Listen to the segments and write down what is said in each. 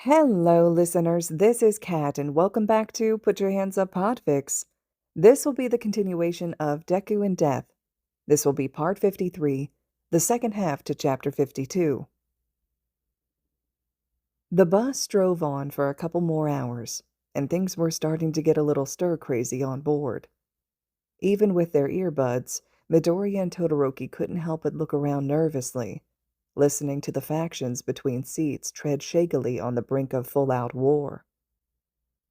Hello, listeners. This is Kat, and welcome back to Put Your Hands Up Podfics. This will be the continuation of Deku and Death. This will be part 53, the second half to chapter 52. The bus drove on for a couple more hours, and things were starting to get a little stir-crazy on board. Even with their earbuds, Midoriya and Todoroki couldn't help but look around nervously, listening to the factions between seats tread shakily on the brink of full-out war.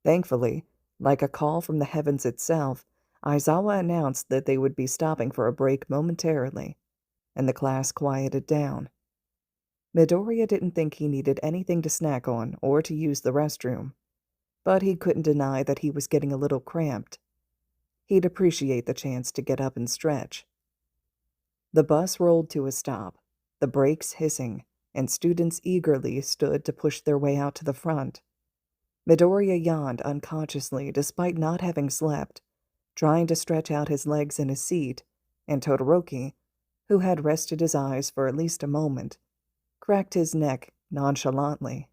Thankfully, like a call from the heavens itself, Aizawa announced that they would be stopping for a break momentarily, and the class quieted down. Midoriya didn't think he needed anything to snack on or to use the restroom, but he couldn't deny that he was getting a little cramped. He'd appreciate the chance to get up and stretch. The bus rolled to a stop, the brakes hissing, and students eagerly stood to push their way out to the front. Midoriya yawned unconsciously despite not having slept, trying to stretch out his legs in his seat, and Todoroki, who had rested his eyes for at least a moment, cracked his neck nonchalantly.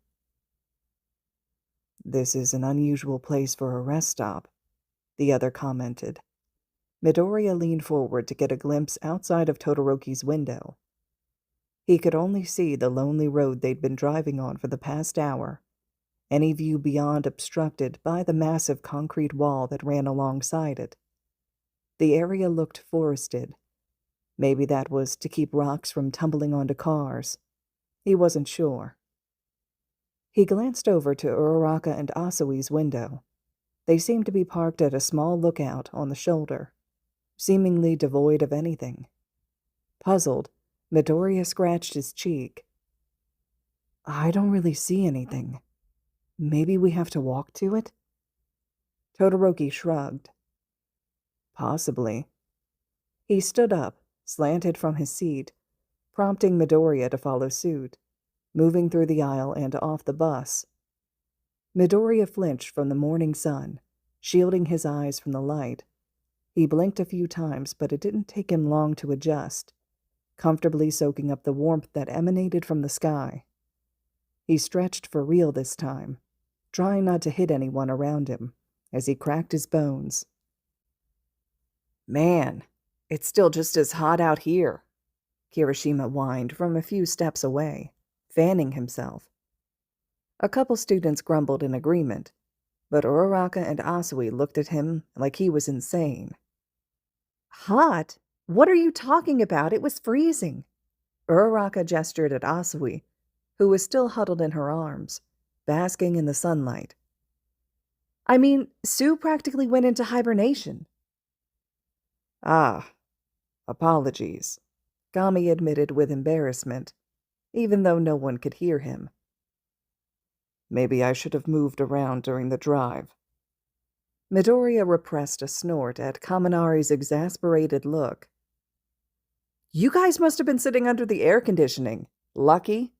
"This is an unusual place for a rest stop," the other commented. Midoriya leaned forward to get a glimpse outside of Todoroki's window. He could only see the lonely road they'd been driving on for the past hour, any view beyond obstructed by the massive concrete wall that ran alongside it. The area looked forested. Maybe that was to keep rocks from tumbling onto cars. He wasn't sure. He glanced over to Uraraka and Asui's window. They seemed to be parked at a small lookout on the shoulder, seemingly devoid of anything. Puzzled, Midoriya scratched his cheek. "I don't really see anything. Maybe we have to walk to it?" Todoroki shrugged. "Possibly." He stood up, slanted from his seat, prompting Midoriya to follow suit, moving through the aisle and off the bus. Midoriya flinched from the morning sun, shielding his eyes from the light. He blinked a few times, but it didn't take him long to adjust, comfortably soaking up the warmth that emanated from the sky. He stretched for real this time, trying not to hit anyone around him, as he cracked his bones. "Man, it's still just as hot out here," Kirishima whined from a few steps away, fanning himself. A couple students grumbled in agreement, but Uraraka and Asui looked at him like he was insane. "Hot? What are you talking about? It was freezing." Uraraka gestured at Asui, who was still huddled in her arms, basking in the sunlight. "I mean, Sue practically went into hibernation." "Ah, apologies," Gami admitted with embarrassment, even though no one could hear him. "Maybe I should have moved around during the drive." Midoriya repressed a snort at Kaminari's exasperated look. "You guys must have been sitting under the air conditioning. Lucky."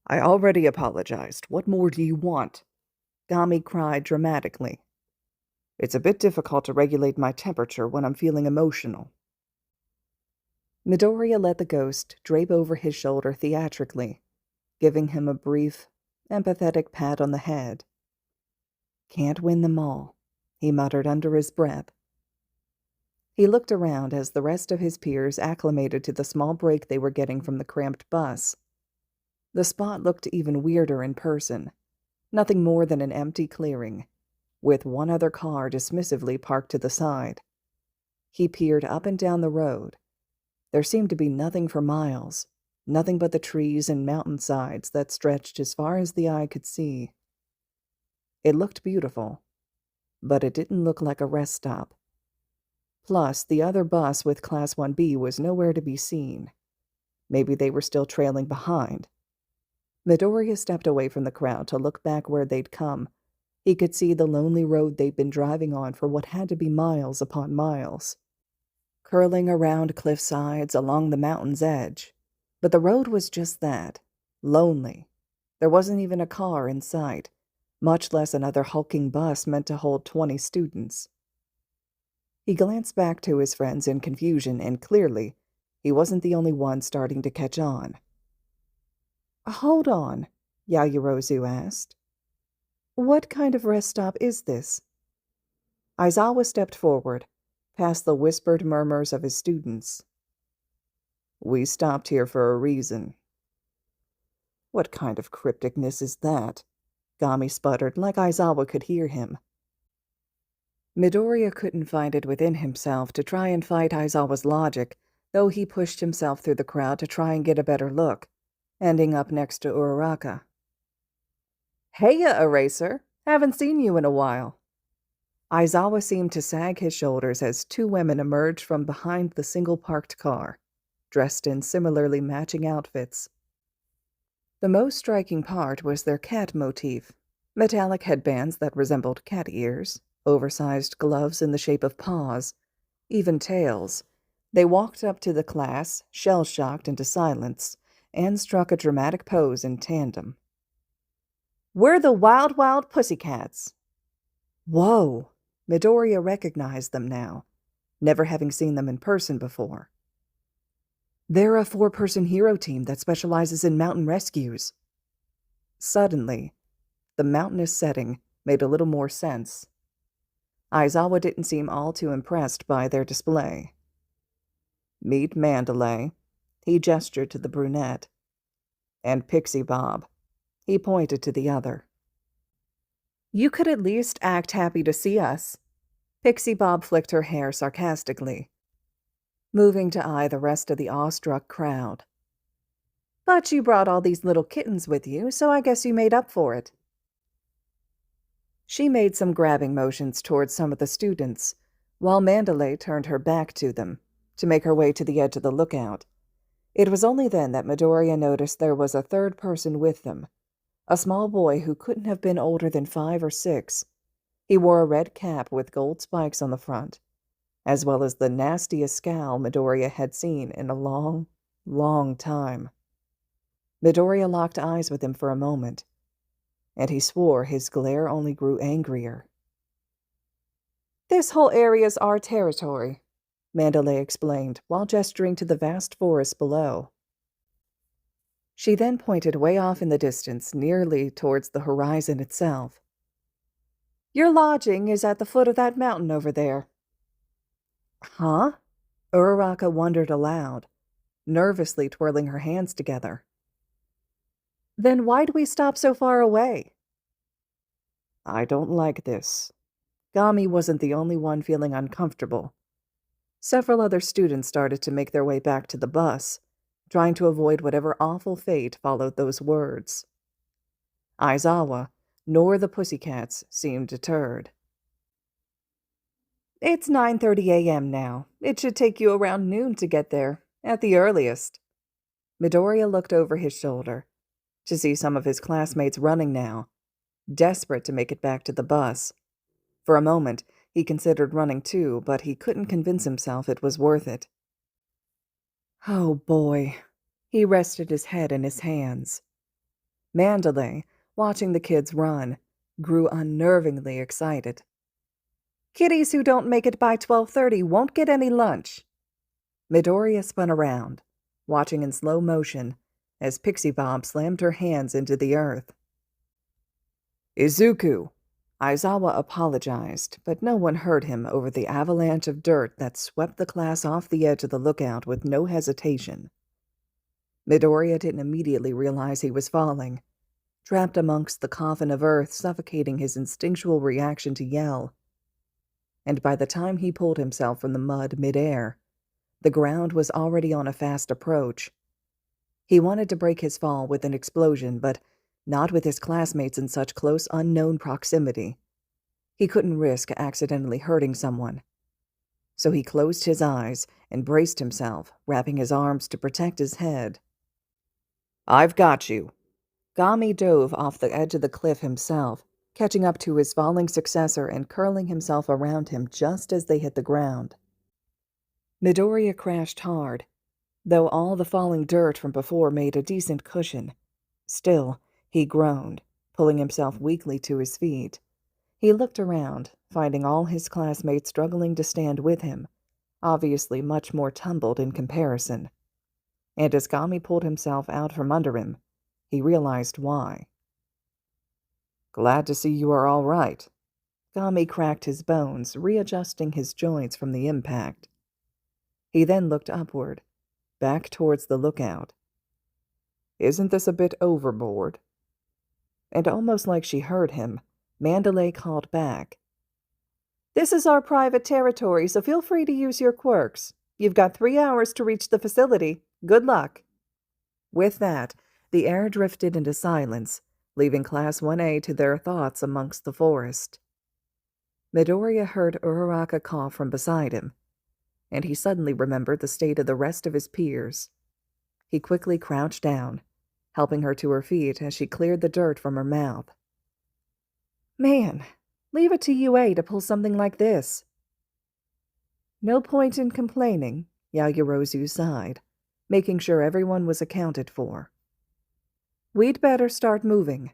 "I already apologized. What more do you want?" Gami cried dramatically. "It's a bit difficult to regulate my temperature when I'm feeling emotional." Midoriya let the ghost drape over his shoulder theatrically, giving him a brief, empathetic pat on the head. "Can't win them all," he muttered under his breath. He looked around as the rest of his peers acclimated to the small break they were getting from the cramped bus. The spot looked even weirder in person, nothing more than an empty clearing, with one other car dismissively parked to the side. He peered up and down the road. There seemed to be nothing for miles, nothing but the trees and mountainsides that stretched as far as the eye could see. It looked beautiful, but it didn't look like a rest stop. Plus, the other bus with Class 1B was nowhere to be seen. Maybe they were still trailing behind. Midoriya stepped away from the crowd to look back where they'd come. He could see the lonely road they'd been driving on for what had to be miles upon miles, curling around cliff sides along the mountain's edge. But the road was just that, lonely. There wasn't even a car in sight, much less another hulking bus meant to hold 20 students. He glanced back to his friends in confusion, and clearly, he wasn't the only one starting to catch on. "Hold on," Yaoyorozu asked. What kind of rest stop is this? Aizawa stepped forward, past the whispered murmurs of his students. We stopped here for a reason. What kind of crypticness is that? Gami sputtered, like Aizawa could hear him. Midoriya couldn't find it within himself to try and fight Aizawa's logic, though he pushed himself through the crowd to try and get a better look, ending up next to Uraraka. Heya, Eraser! Haven't seen you in a while. Aizawa seemed to sag his shoulders as two women emerged from behind the single-parked car, dressed in similarly matching outfits. The most striking part was their cat motif, metallic headbands that resembled cat ears, oversized gloves in the shape of paws, even tails. They walked up to the class, shell-shocked into silence, and struck a dramatic pose in tandem. We're the Wild Wild Pussycats. Whoa! Midoriya recognized them now, never having seen them in person before. They're a 4-person hero team that specializes in mountain rescues. Suddenly, the mountainous setting made a little more sense. Aizawa didn't seem all too impressed by their display. Meet Mandalay. He gestured to the brunette. And Pixie Bob. He pointed to the other. You could at least act happy to see us. Pixie Bob flicked her hair sarcastically, moving to eye the rest of the awestruck crowd. But you brought all these little kittens with you, so I guess you made up for it. She made some grabbing motions towards some of the students, while Mandalay turned her back to them, to make her way to the edge of the lookout. It was only then that Midoriya noticed there was a third person with them, a small boy who couldn't have been older than 5 or 6. He wore a red cap with gold spikes on the front, as well as the nastiest scowl Midoriya had seen in a long, long time. Midoriya locked eyes with him for a moment, and he swore his glare only grew angrier. This whole area's our territory, Mandalay explained, while gesturing to the vast forest below. She then pointed way off in the distance, nearly towards the horizon itself. Your lodging is at the foot of that mountain over there. Huh? Uraraka wondered aloud, nervously twirling her hands together. Then why'd we stop so far away? I don't like this. Gami wasn't the only one feeling uncomfortable. Several other students started to make their way back to the bus, trying to avoid whatever awful fate followed those words. Aizawa, nor the Pussycats, seemed deterred. It's 9:30 a.m. now. It should take you around noon to get there, at the earliest. Midoriya looked over his shoulder to see some of his classmates running now, desperate to make it back to the bus. For a moment, he considered running too, but he couldn't convince himself it was worth it. Oh boy. He rested his head in his hands. Mandalay, watching the kids run, grew unnervingly excited. Kiddies who don't make it by 12:30 won't get any lunch. Midoriya spun around, watching in slow motion as Pixie Bob slammed her hands into the earth. Izuku! Aizawa apologized, but no one heard him over the avalanche of dirt that swept the class off the edge of the lookout with no hesitation. Midoriya didn't immediately realize he was falling, trapped amongst the coffin of earth, suffocating his instinctual reaction to yell. And by the time he pulled himself from the mud mid-air, the ground was already on a fast approach. He wanted to break his fall with an explosion, but not with his classmates in such close unknown proximity. He couldn't risk accidentally hurting someone. So he closed his eyes and braced himself, wrapping his arms to protect his head. I've got you. Gami dove off the edge of the cliff himself, catching up to his falling successor and curling himself around him just as they hit the ground. Midoriya crashed hard, though all the falling dirt from before made a decent cushion. Still, he groaned, pulling himself weakly to his feet. He looked around, finding all his classmates struggling to stand with him, obviously much more tumbled in comparison. And as Gami pulled himself out from under him, he realized why. Glad to see you are all right. Gami cracked his bones, readjusting his joints from the impact. He then looked upward, back towards the lookout. Isn't this a bit overboard? And almost like she heard him, Mandalay called back. This is our private territory, so feel free to use your quirks. You've got 3 hours to reach the facility. Good luck. With that, the air drifted into silence, leaving Class 1A to their thoughts amongst the forest. Midoriya heard Uraraka cough from beside him, and he suddenly remembered the state of the rest of his peers. He quickly crouched down, helping her to her feet as she cleared the dirt from her mouth. Man, leave it to UA to pull something like this. No point in complaining, Yaoyorozu sighed, making sure everyone was accounted for. We'd better start moving.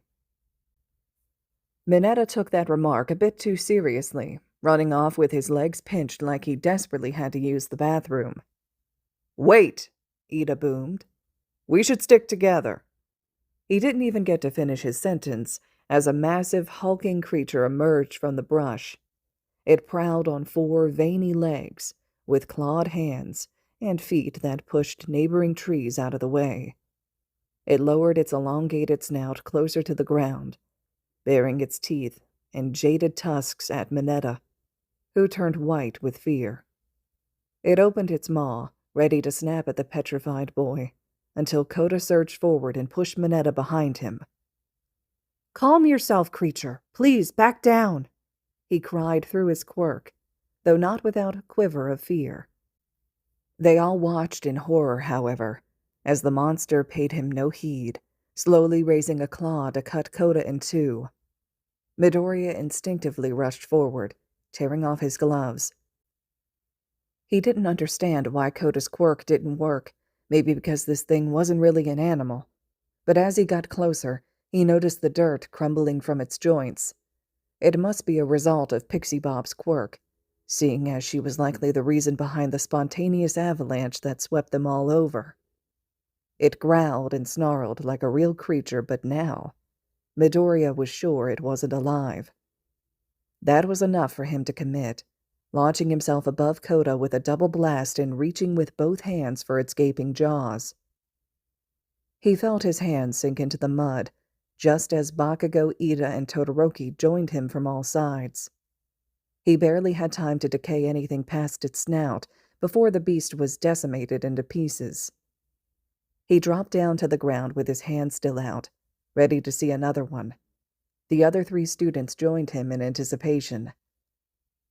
Mineta took that remark a bit too seriously, running off with his legs pinched like he desperately had to use the bathroom. Wait, Ida boomed. We should stick together. He didn't even get to finish his sentence as a massive, hulking creature emerged from the brush. It prowled on 4 veiny legs, with clawed hands and feet that pushed neighboring trees out of the way. It lowered its elongated snout closer to the ground, baring its teeth and jaded tusks at Mineta, who turned white with fear. It opened its maw, ready to snap at the petrified boy, until Kota surged forward and pushed Mineta behind him. Calm yourself, creature. Please, back down, he cried through his quirk, though not without a quiver of fear. They all watched in horror, however, as the monster paid him no heed, slowly raising a claw to cut Kota in 2. Midoriya instinctively rushed forward, tearing off his gloves. He didn't understand why Kota's quirk didn't work, maybe because this thing wasn't really an animal. But as he got closer, he noticed the dirt crumbling from its joints. It must be a result of Pixie Bob's quirk, seeing as she was likely the reason behind the spontaneous avalanche that swept them all over. It growled and snarled like a real creature, but now Midoriya was sure it wasn't alive. That was enough for him to commit, launching himself above Kota with a double blast and reaching with both hands for its gaping jaws. He felt his hands sink into the mud, just as Bakugo, Ida, and Todoroki joined him from all sides. He barely had time to decay anything past its snout before the beast was decimated into pieces. He dropped down to the ground with his hand still out, ready to see another one. The other 3 students joined him in anticipation.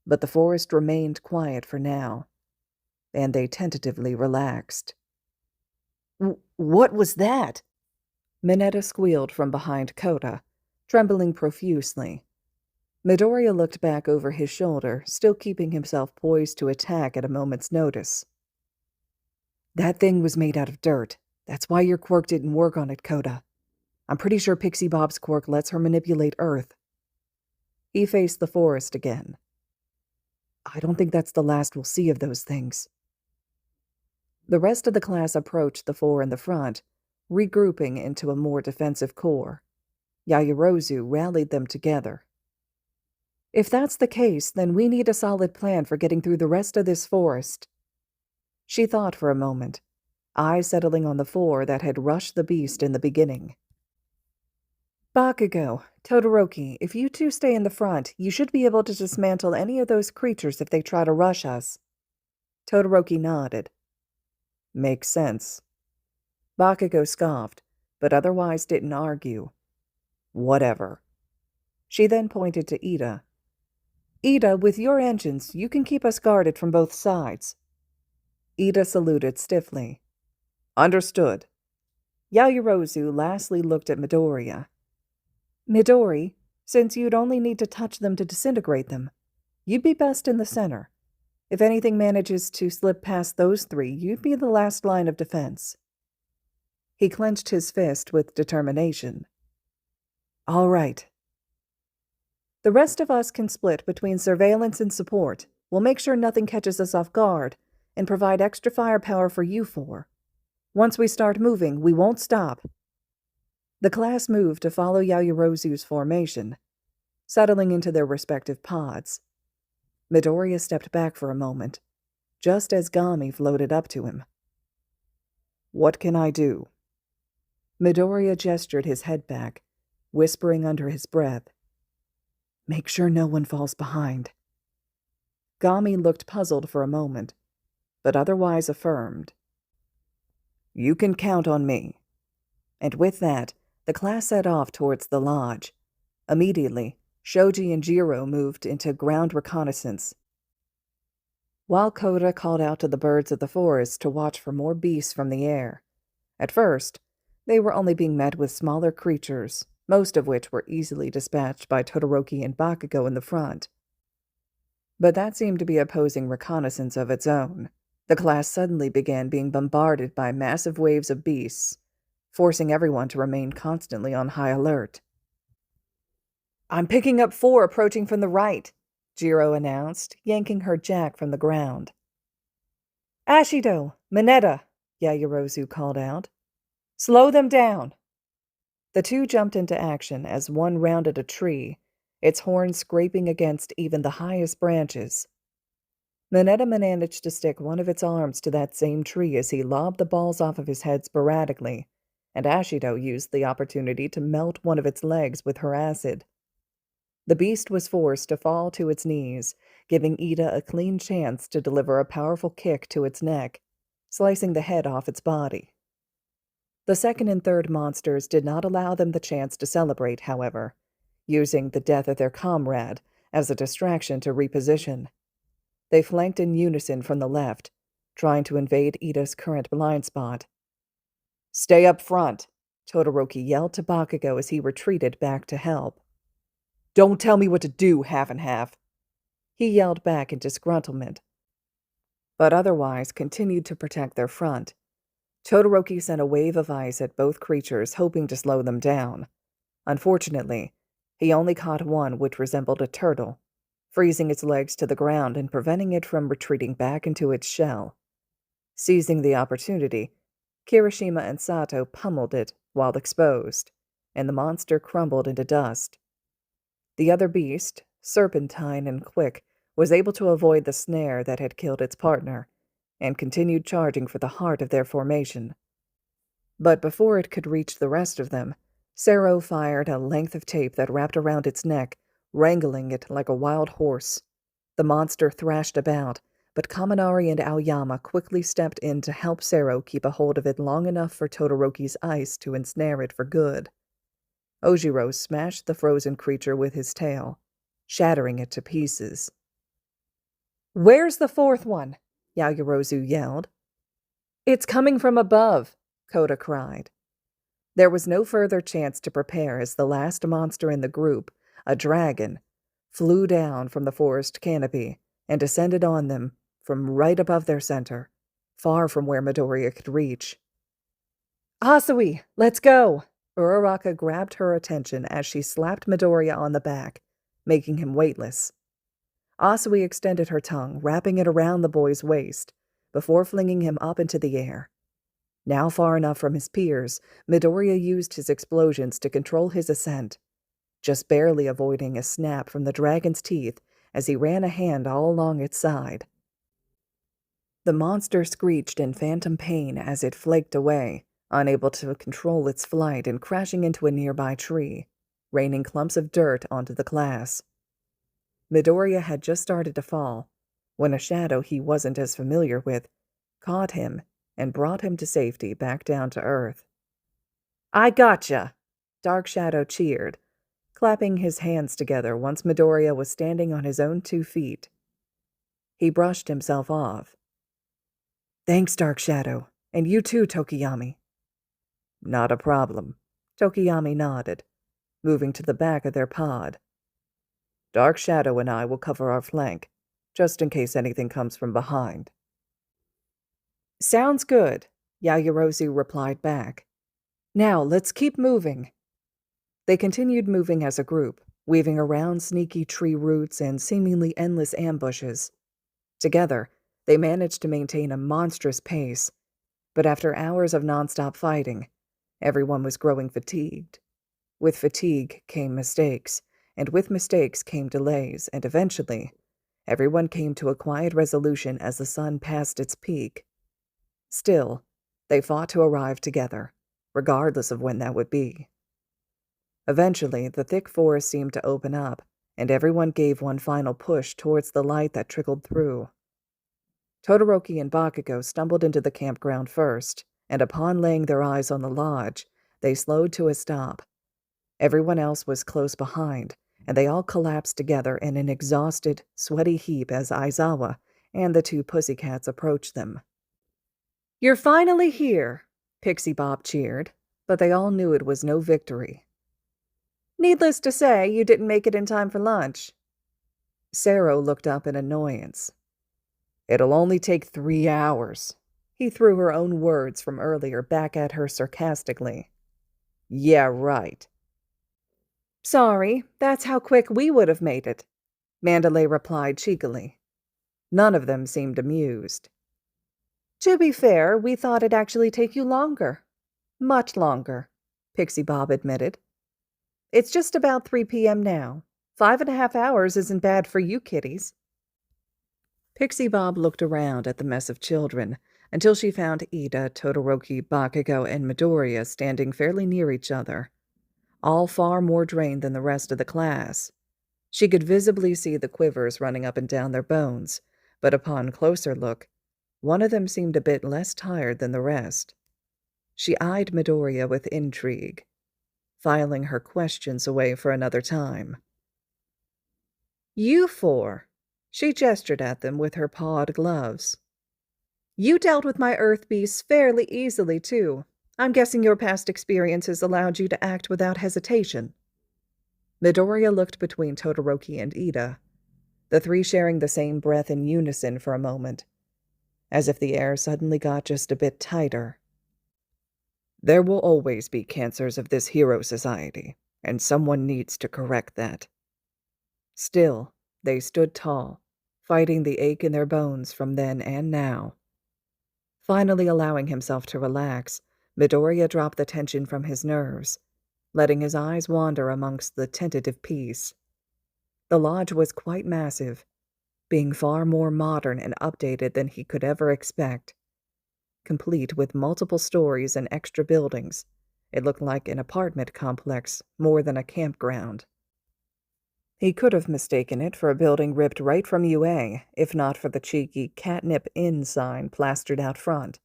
But the forest remained quiet for now, and they tentatively relaxed. What was that? Mineta squealed from behind Kota, trembling profusely. Midoriya looked back over his shoulder, still keeping himself poised to attack at a moment's notice. That thing was made out of dirt. That's why your quirk didn't work on it, Kota. I'm pretty sure Pixie Bob's quirk lets her manipulate Earth. He faced the forest again. I don't think that's the last we'll see of those things. The rest of the class approached the 4 in the front, regrouping into a more defensive core. Yaoyorozu rallied them together. If that's the case, then we need a solid plan for getting through the rest of this forest. She thought for a moment, eyes settling on the 4 that had rushed the beast in the beginning. Bakugo, Todoroki, if you 2 stay in the front, you should be able to dismantle any of those creatures if they try to rush us. Todoroki nodded. Makes sense. Bakugo scoffed, but otherwise didn't argue. Whatever. She then pointed to Ida. Ida, with your engines, you can keep us guarded from both sides. Ida saluted stiffly. Understood. Yaoyorozu lastly looked at Midoriya. Midori, since you'd only need to touch them to disintegrate them, you'd be best in the center. If anything manages to slip past those 3, you'd be the last line of defense. He clenched his fist with determination. All right. The rest of us can split between surveillance and support. We'll make sure nothing catches us off guard, and provide extra firepower for you 4. Once we start moving, we won't stop. The class moved to follow Yaoyorozu's formation, settling into their respective pods. Midoriya stepped back for a moment, just as Gami floated up to him. "What can I do?" Midoriya gestured his head back, whispering under his breath, "Make sure no one falls behind." Gami looked puzzled for a moment, but otherwise affirmed, "You can count on me." And with that, the class set off towards the lodge. Immediately, Shoji and Jiro moved into ground reconnaissance, while Koda called out to the birds of the forest to watch for more beasts from the air. At first, they were only being met with smaller creatures, most of which were easily dispatched by Todoroki and Bakugo in the front. But that seemed to be opposing reconnaissance of its own. The class suddenly began being bombarded by massive waves of beasts, forcing everyone to remain constantly on high alert. "I'm picking up 4 approaching from the right," Jiro announced, yanking her jack from the ground. "Ashido, Mineta," Yaoyorozu called out. "Slow them down." The two jumped into action as one rounded a tree, its horn scraping against even the highest branches. Mineta managed to stick one of its arms to that same tree as he lobbed the balls off of his head sporadically, and Ashido used the opportunity to melt one of its legs with her acid. The beast was forced to fall to its knees, giving Ida a clean chance to deliver a powerful kick to its neck, slicing the head off its body. The second and third monsters did not allow them the chance to celebrate, however, using the death of their comrade as a distraction to reposition. They flanked in unison from the left, trying to invade Ida's current blind spot. "Stay up front," Todoroki yelled to Bakugo as he retreated back to help. "Don't tell me what to do, half and half," he yelled back in disgruntlement, but otherwise continued to protect their front. Todoroki sent a wave of ice at both creatures, hoping to slow them down. Unfortunately, he only caught one which resembled a turtle, freezing its legs to the ground and preventing it from retreating back into its shell. Seizing the opportunity, Kirishima and Sato pummeled it while exposed, and the monster crumbled into dust. The other beast, serpentine and quick, was able to avoid the snare that had killed its partner, and continued charging for the heart of their formation. But before it could reach the rest of them, Sero fired a length of tape that wrapped around its neck, wrangling it like a wild horse. The monster thrashed about, but Kaminari and Aoyama quickly stepped in to help Sero keep a hold of it long enough for Todoroki's ice to ensnare it for good. Ojiro smashed the frozen creature with his tail, shattering it to pieces. "Where's the 4th one?" Yaoyorozu yelled. "It's coming from above," Koda cried. There was no further chance to prepare as the last monster in the group, a dragon, flew down from the forest canopy and descended on them from right above their center, far from where Midoriya could reach. "Asui, let's go!" Uraraka grabbed her attention as she slapped Midoriya on the back, making him weightless. Asui extended her tongue, wrapping it around the boy's waist, before flinging him up into the air. Now far enough from his peers, Midoriya used his explosions to control his ascent, just barely avoiding a snap from the dragon's teeth as he ran a hand all along its side. The monster screeched in phantom pain as it flaked away, unable to control its flight and crashing into a nearby tree, raining clumps of dirt onto the class. Midoriya had just started to fall, when a shadow he wasn't as familiar with caught him and brought him to safety back down to earth. "I gotcha!" Dark Shadow cheered, clapping his hands together once Midoriya was standing on his own 2 feet. He brushed himself off. "Thanks, Dark Shadow, and you too, Tokiyami." "Not a problem," Tokiyami nodded, moving to the back of their pod. "Dark Shadow and I will cover our flank, just in case anything comes from behind." "Sounds good," Yaoyorozu replied back. "Now, let's keep moving." They continued moving as a group, weaving around sneaky tree roots and seemingly endless ambushes. Together, they managed to maintain a monstrous pace, but after hours of nonstop fighting, Everyone was growing fatigued. With fatigue came mistakes, and with mistakes came delays, and eventually, everyone came to a quiet resolution as the sun passed its peak. Still, they fought to arrive together, regardless of when that would be. Eventually, the thick forest seemed to open up, and everyone gave one final push towards the light that trickled through. Todoroki and Bakugo stumbled into the campground first, and upon laying their eyes on the lodge, they slowed to a stop. Everyone else was close behind, and they all collapsed together in an exhausted, sweaty heap as Aizawa and the two pussycats approached them. "You're finally here," Pixie Bob cheered, but they all knew it was no victory. "Needless to say, you didn't make it in time for lunch." Sero looked up in annoyance. "It'll only take 3 hours." He threw her own words from earlier back at her sarcastically. "Yeah, right." "Sorry, that's how quick we would have made it," Mandalay replied cheekily. None of them seemed amused. "To be fair, we thought it'd actually take you longer." "Much longer," Pixie Bob admitted. "It's just about 3 p.m. now. 5.5 hours isn't bad for you kiddies." Pixie Bob looked around at the mess of children until she found Ida, Todoroki, Bakugo, and Midoriya standing fairly near each other, all far more drained than the rest of the class. She could visibly see the quivers running up and down their bones, but upon closer look, one of them seemed a bit less tired than the rest. She eyed Midoriya with intrigue, filing her questions away for another time. "You four," she gestured at them with her pawed gloves. "You dealt with my earth beasts fairly easily, too. I'm guessing your past experiences allowed you to act without hesitation." Midoriya looked between Todoroki and Ida, the three sharing the same breath in unison for a moment, as if the air suddenly got just a bit tighter. "There will always be cancers of this hero society, and someone needs to correct that." Still, they stood tall, fighting the ache in their bones from then and now. Finally allowing himself to relax, Midoriya dropped the tension from his nerves, letting his eyes wander amongst the tentative peace. The lodge was quite massive, being far more modern and updated than he could ever expect. Complete with multiple stories and extra buildings, it looked like an apartment complex more than a campground. He could have mistaken it for a building ripped right from UA, if not for the cheeky Catnip Inn sign plastered out front.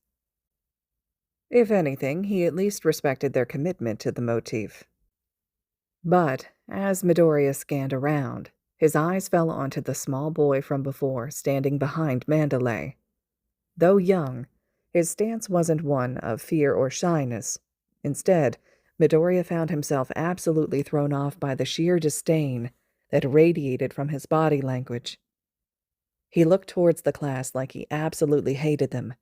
If anything, he at least respected their commitment to the motif. But, as Midoriya scanned around, his eyes fell onto the small boy from before standing behind Mandalay. Though young, his stance wasn't one of fear or shyness. Instead, Midoriya found himself absolutely thrown off by the sheer disdain that radiated from his body language. He looked towards the class like he absolutely hated them,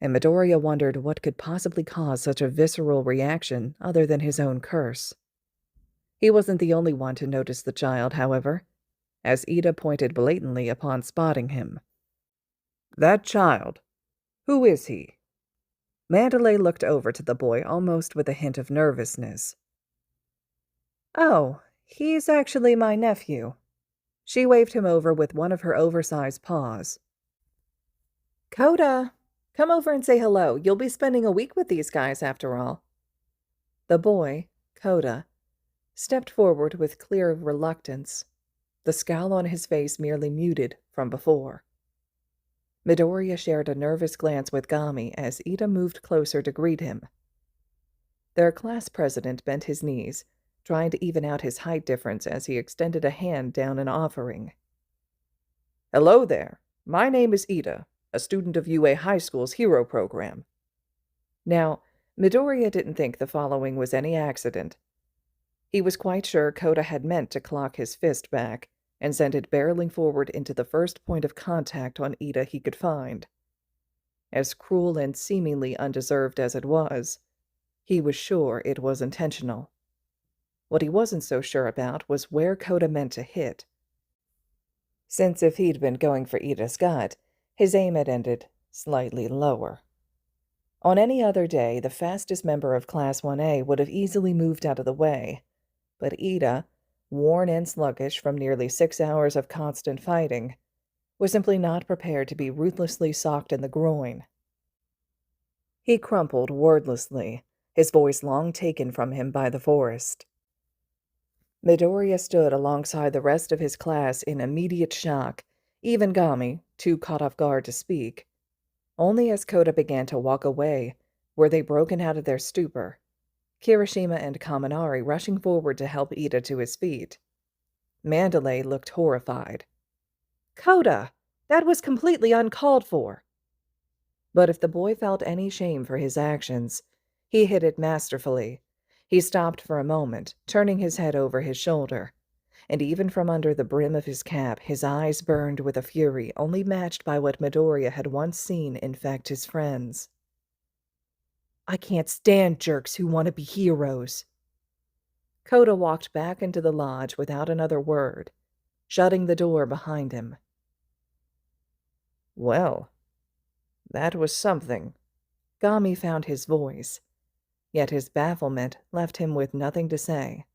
and Midoriya wondered what could possibly cause such a visceral reaction other than his own curse. He wasn't the only one to notice the child, however, as Ida pointed blatantly upon spotting him. "That child, who is he?" Mandalay looked over to the boy almost with a hint of nervousness. "Oh, he's actually my nephew." She waved him over with one of her oversized paws. "Coda, come over and say hello. You'll be spending a week with these guys after all." The boy, Coda, stepped forward with clear reluctance, the scowl on his face merely muted from before. Midoriya shared a nervous glance with Gami as Ida moved closer to greet him. Their class president bent his knees, trying to even out his height difference as he extended a hand down an offering. "Hello there. My name is Ida, a student of UA High School's Hero Program." Now, Midoriya didn't think the following was any accident. He was quite sure Coda had meant to clock his fist back and send it barreling forward into the first point of contact on Ida he could find. As cruel and seemingly undeserved as it was, he was sure it was intentional. What he wasn't so sure about was where Coda meant to hit, since if he'd been going for Ida's gut, his aim had ended slightly lower. On any other day, the fastest member of Class 1A would have easily moved out of the way, but Ida, worn and sluggish from nearly 6 hours of constant fighting, was simply not prepared to be ruthlessly socked in the groin. He crumpled wordlessly, his voice long taken from him by the forest. Midoriya stood alongside the rest of his class in immediate shock, even Gami, too caught off guard to speak. Only as Koda began to walk away were they broken out of their stupor, Kirishima and Kaminari rushing forward to help Ida to his feet. Mandalay looked horrified. "Koda! That was completely uncalled for!" But if the boy felt any shame for his actions, he hid it masterfully. He stopped for a moment, turning his head over his shoulder, and even from under the brim of his cap his eyes burned with a fury only matched by what Midoriya had once seen infect his friends. "I can't stand jerks who want to be heroes." Koda walked back into the lodge without another word, shutting the door behind him. "Well, that was something." Gami found his voice, yet his bafflement left him with nothing to say.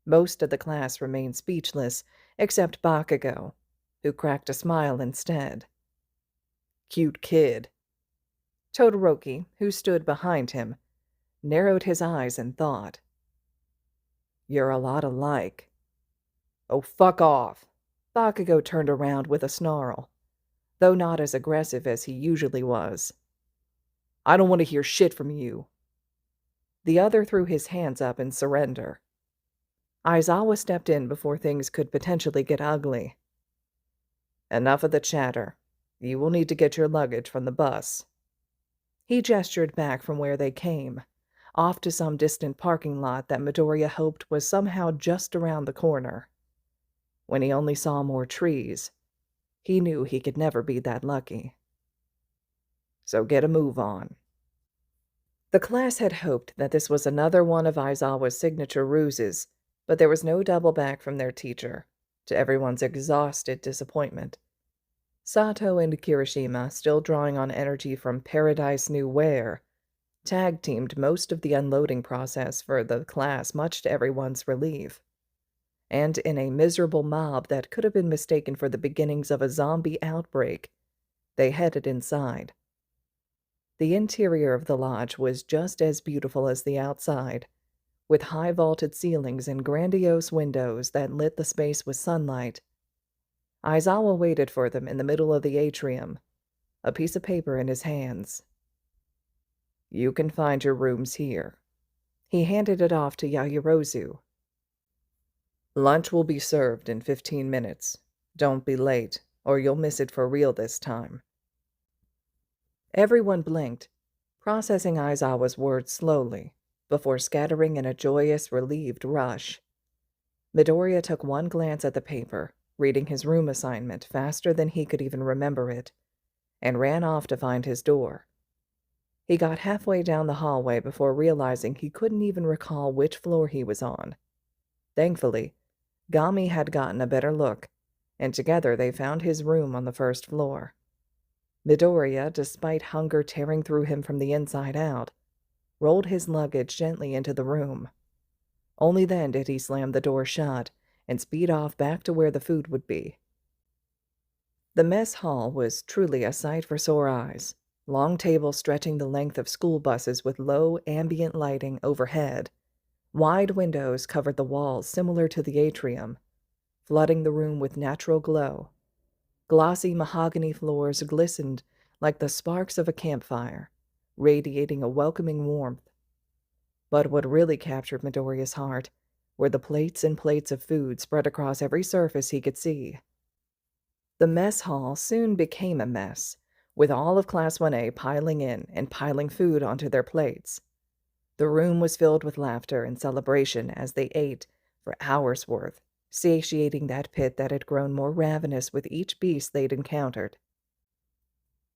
Most of the class remained speechless, except Bakugo, who cracked a smile instead. "Cute kid." Todoroki, who stood behind him, narrowed his eyes in thought. "You're a lot alike." "Oh, fuck off." Bakugo turned around with a snarl, though not as aggressive as he usually was. "I don't want to hear shit from you." The other threw his hands up in surrender. Aizawa stepped in before things could potentially get ugly. "Enough of the chatter. You will need to get your luggage from the bus." He gestured back from where they came, off to some distant parking lot that Midoriya hoped was somehow just around the corner. When he only saw more trees, he knew he could never be that lucky. "So get a move on." The class had hoped that this was another one of Aizawa's signature ruses, but there was no double back from their teacher, to everyone's exhausted disappointment. Sato and Kirishima, still drawing on energy from Paradise New Wear, tag-teamed most of the unloading process for the class, much to everyone's relief. And in a miserable mob that could have been mistaken for the beginnings of a zombie outbreak, they headed inside. The interior of the lodge was just as beautiful as the outside, with high vaulted ceilings and grandiose windows that lit the space with sunlight. Aizawa waited for them in the middle of the atrium, a piece of paper in his hands. "You can find your rooms here." He handed it off to Yaoyorozu. "Lunch will be served in 15 minutes. Don't be late, or you'll miss it for real this time." Everyone blinked, processing Aizawa's words slowly, before scattering in a joyous, relieved rush. Midoriya took one glance at the paper, reading his room assignment faster than he could even remember it, and ran off to find his door. He got halfway down the hallway before realizing he couldn't even recall which floor he was on. Thankfully, Gami had gotten a better look, and together they found his room on the first floor. Midoriya, despite hunger tearing through him from the inside out, rolled his luggage gently into the room. Only then did he slam the door shut and speed off back to where the food would be. The mess hall was truly a sight for sore eyes, long tables stretching the length of school buses with low ambient lighting overhead. Wide windows covered the walls similar to the atrium, flooding the room with natural glow. Glossy mahogany floors glistened like the sparks of a campfire, radiating a welcoming warmth. But what really captured Midoriya's heart were the plates and plates of food spread across every surface he could see. The mess hall soon became a mess, with all of Class 1A piling in and piling food onto their plates. The room was filled with laughter and celebration as they ate for hours' worth, satiating that pit that had grown more ravenous with each beast they'd encountered.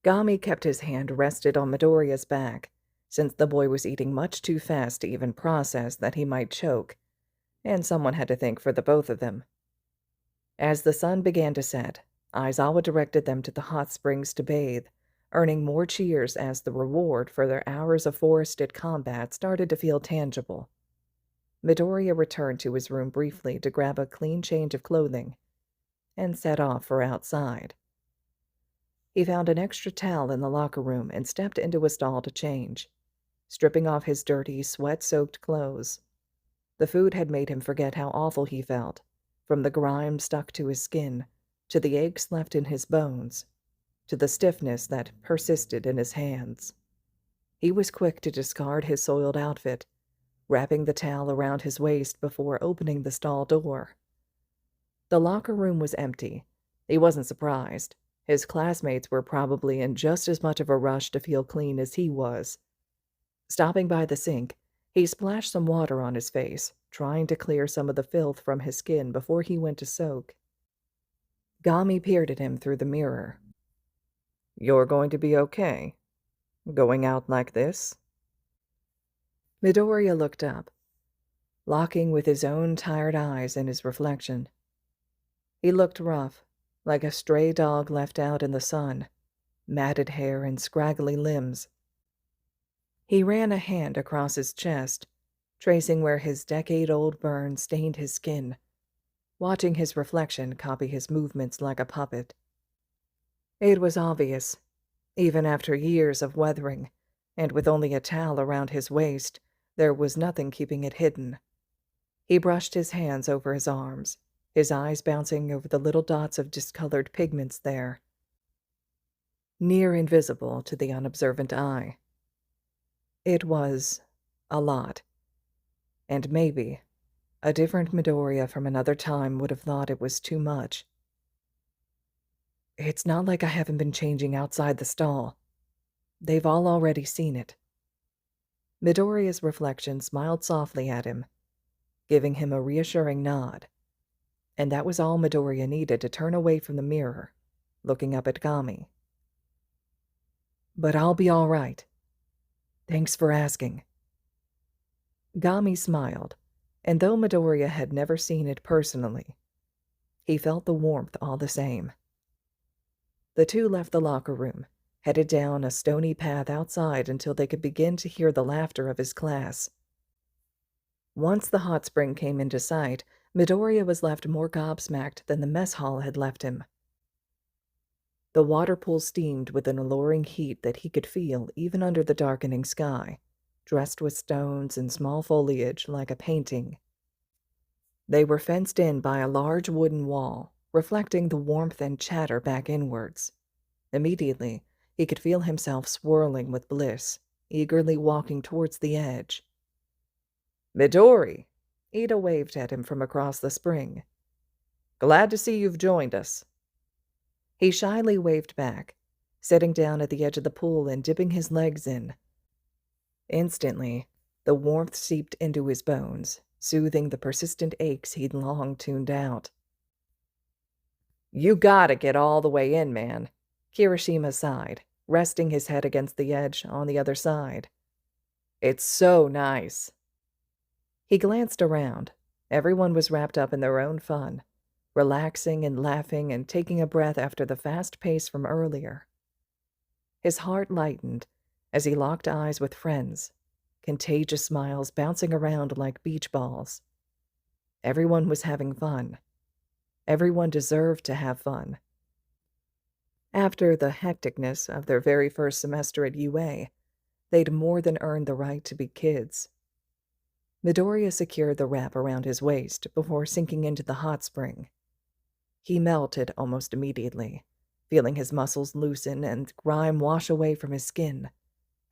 Gami kept his hand rested on Midoriya's back, since the boy was eating much too fast to even process that he might choke, and someone had to think for the both of them. As the sun began to set, Aizawa directed them to the hot springs to bathe, earning more cheers as the reward for their hours of forested combat started to feel tangible. Midoriya returned to his room briefly to grab a clean change of clothing and set off for outside. He found an extra towel in the locker room and stepped into a stall to change, stripping off his dirty, sweat-soaked clothes. The food had made him forget how awful he felt, from the grime stuck to his skin, to the aches left in his bones, to the stiffness that persisted in his hands. He was quick to discard his soiled outfit, wrapping the towel around his waist before opening the stall door. The locker room was empty. He wasn't surprised. His classmates were probably in just as much of a rush to feel clean as he was. Stopping by the sink, he splashed some water on his face, trying to clear some of the filth from his skin before he went to soak. Gami peered at him through the mirror. "You're going to be okay? Going out like this?" Midoriya looked up, locking with his own tired eyes in his reflection. He looked rough, like a stray dog left out in the sun, matted hair and scraggly limbs. He ran a hand across his chest, tracing where his decade-old burn stained his skin, watching his reflection copy his movements like a puppet. It was obvious, even after years of weathering, and with only a towel around his waist, there was nothing keeping it hidden. He brushed his hands over his arms, his eyes bouncing over the little dots of discolored pigments there, near invisible to the unobservant eye. It was a lot, and maybe a different Midoriya from another time would have thought it was too much. "It's not like I haven't been changing outside the stall. They've all already seen it." Midoriya's reflection smiled softly at him, giving him a reassuring nod. And that was all Midoriya needed to turn away from the mirror, looking up at Gami. "But I'll be all right. Thanks for asking." Gami smiled, and though Midoriya had never seen it personally, he felt the warmth all the same. The two left the locker room, headed down a stony path outside until they could begin to hear the laughter of his class. Once the hot spring came into sight, Midoriya was left more gobsmacked than the mess hall had left him. The water pool steamed with an alluring heat that he could feel even under the darkening sky, dressed with stones and small foliage like a painting. They were fenced in by a large wooden wall, reflecting the warmth and chatter back inwards. Immediately, he could feel himself swirling with bliss, eagerly walking towards the edge. "Midori!" Ida waved at him from across the spring. "Glad to see you've joined us." He shyly waved back, sitting down at the edge of the pool and dipping his legs in. Instantly, the warmth seeped into his bones, soothing the persistent aches he'd long tuned out. "You gotta get all the way in, man," Kirishima sighed, resting his head against the edge on the other side. "It's so nice." He glanced around. Everyone was wrapped up in their own fun, relaxing and laughing and taking a breath after the fast pace from earlier. His heart lightened as he locked eyes with friends, contagious smiles bouncing around like beach balls. Everyone was having fun. Everyone deserved to have fun. After the hecticness of their very first semester at UA, they'd more than earned the right to be kids. Midoriya secured the wrap around his waist before sinking into the hot spring. He melted almost immediately, feeling his muscles loosen and grime wash away from his skin.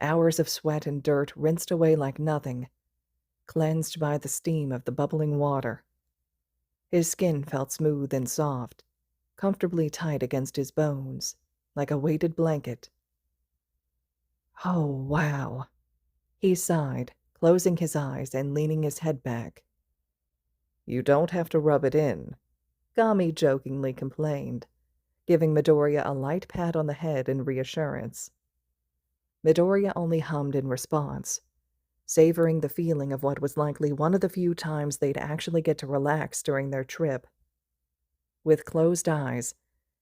Hours of sweat and dirt rinsed away like nothing, cleansed by the steam of the bubbling water. His skin felt smooth and soft, comfortably tight against his bones, like a weighted blanket. "Oh, wow," he sighed, closing his eyes and leaning his head back. "You don't have to rub it in," Gami jokingly complained, giving Midoriya a light pat on the head in reassurance. Midoriya only hummed in response, savoring the feeling of what was likely one of the few times they'd actually get to relax during their trip. With closed eyes,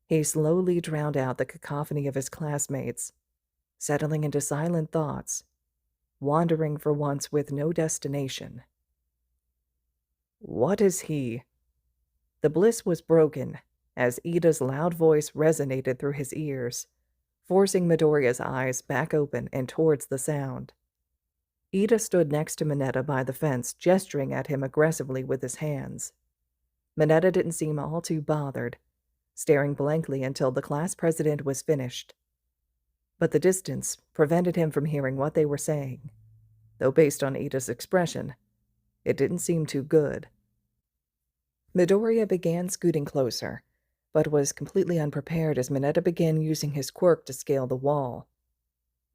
he slowly drowned out the cacophony of his classmates, settling into silent thoughts, wandering for once with no destination. What is he? The bliss was broken as Ida's loud voice resonated through his ears, forcing Midoriya's eyes back open and towards the sound. Ida stood next to Mineta by the fence, gesturing at him aggressively with his hands. Mineta didn't seem all too bothered, staring blankly until the class president was finished. But the distance prevented him from hearing what they were saying, though based on Ida's expression, it didn't seem too good. Midoriya began scooting closer, but was completely unprepared as Mineta began using his quirk to scale the wall.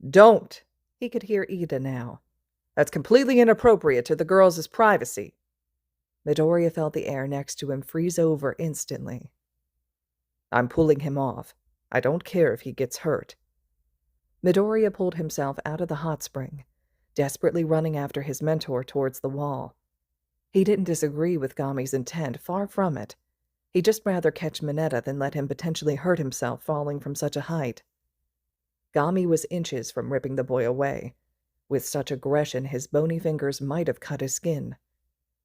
"Don't!" He could hear Ida now. "That's completely inappropriate to the girls' privacy." Midoriya felt the air next to him freeze over instantly. "I'm pulling him off. I don't care if he gets hurt." Midoriya pulled himself out of the hot spring, desperately running after his mentor towards the wall. He didn't disagree with Gami's intent, far from it. He'd just rather catch Mineta than let him potentially hurt himself falling from such a height. Gami was inches from ripping the boy away. With such aggression, his bony fingers might have cut his skin,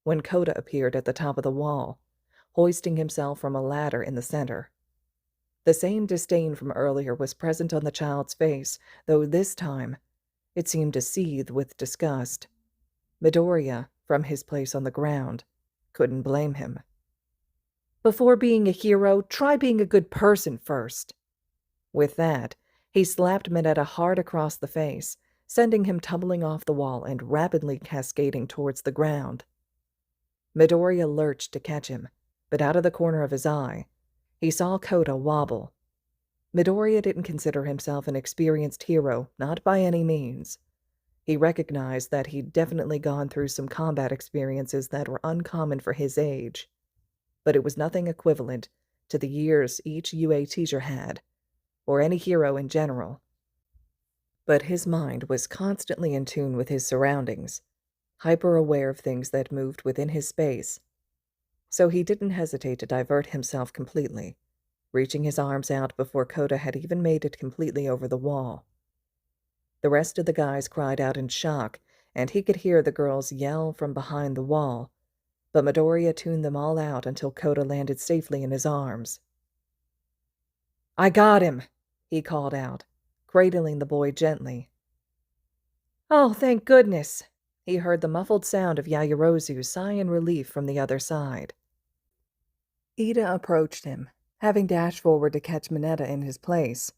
when Kota appeared at the top of the wall, hoisting himself from a ladder in the center. The same disdain from earlier was present on the child's face, though this time it seemed to seethe with disgust. Midoriya, from his place on the ground, couldn't blame him. "Before being a hero, try being a good person first." With that, he slapped Mineta hard across the face, sending him tumbling off the wall and rapidly cascading towards the ground. Midoriya lurched to catch him, but out of the corner of his eye, he saw Kota wobble. Midoriya didn't consider himself an experienced hero, not by any means. He recognized that he'd definitely gone through some combat experiences that were uncommon for his age, but it was nothing equivalent to the years each UA teacher had, or any hero in general. But his mind was constantly in tune with his surroundings, hyper-aware of things that moved within his space, so he didn't hesitate to divert himself completely, reaching his arms out before Kota had even made it completely over the wall. The rest of the guys cried out in shock, and he could hear the girls yell from behind the wall, but Midoriya tuned them all out until Kota landed safely in his arms. "I got him!" he called out, cradling the boy gently. "Oh, thank goodness!" He heard the muffled sound of Yaoyorozu sigh in relief from the other side. Ida approached him, having dashed forward to catch Mineta in his place.